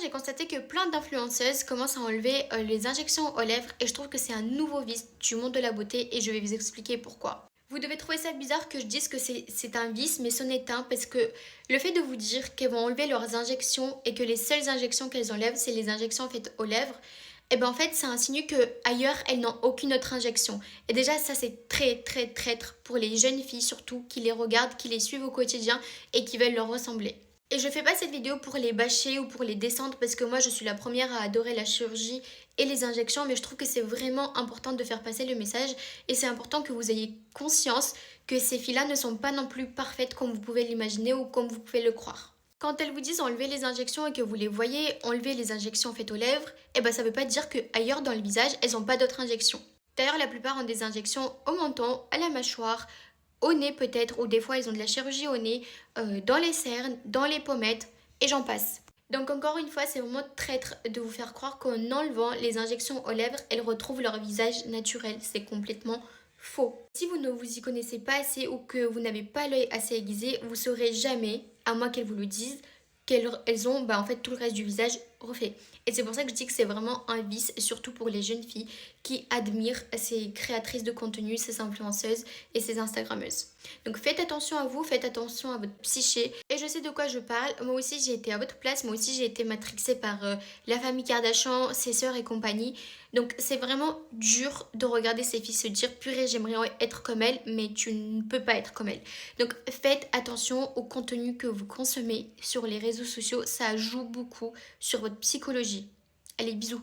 j'ai constaté que plein d'influenceuses commencent à enlever les injections aux lèvres et je trouve que c'est un nouveau vice du monde de la beauté et je vais vous expliquer pourquoi. Vous devez trouver ça bizarre que je dise que c'est un vice, mais ce n'est un parce que le fait de vous dire qu'elles vont enlever leurs injections et que les seules injections qu'elles enlèvent, c'est les injections faites aux lèvres, et ben en fait, ça insinue que ailleurs elles n'ont aucune autre injection. Et déjà, ça c'est très très traître pour les jeunes filles surtout qui les regardent, qui les suivent au quotidien et qui veulent leur ressembler. Et je fais pas cette vidéo pour les bâcher ou pour les descendre parce que moi je suis la première à adorer la chirurgie et les injections, mais je trouve que c'est vraiment important de faire passer le message et c'est important que vous ayez conscience que ces filles-là ne sont pas non plus parfaites comme vous pouvez l'imaginer ou comme vous pouvez le croire. Quand elles vous disent enlever les injections et que vous les voyez enlever les injections faites aux lèvres, eh ben ça veut pas dire que ailleurs dans le visage, elles n'ont pas d'autres injections. D'ailleurs, la plupart ont des injections au menton, à la mâchoire, au nez peut-être, ou des fois ils ont de la chirurgie au nez, dans les cernes, dans les pommettes, et j'en passe. Donc encore une fois, c'est vraiment traître de vous faire croire qu'en enlevant les injections aux lèvres, elles retrouvent leur visage naturel. C'est complètement faux. Si vous ne vous y connaissez pas assez ou que vous n'avez pas l'œil assez aiguisé, vous saurez jamais, à moins qu'elles vous le disent, qu'elles ont en fait tout le reste du visage refait. Et c'est pour ça que je dis que c'est vraiment un vice, surtout pour les jeunes filles qui admirent ces créatrices de contenu, ces influenceuses et ces instagrammeuses. Donc faites attention à vous, faites attention à votre psyché. Et je sais de quoi je parle. Moi aussi j'ai été à votre place, moi aussi j'ai été matrixée par la famille Kardashian, ses sœurs et compagnie. Donc c'est vraiment dur de regarder ces filles se dire purée j'aimerais être comme elle, mais tu ne peux pas être comme elle. Donc faites attention au contenu que vous consommez sur les réseaux sociaux, ça joue beaucoup sur votre psychologie. Allez, bisous.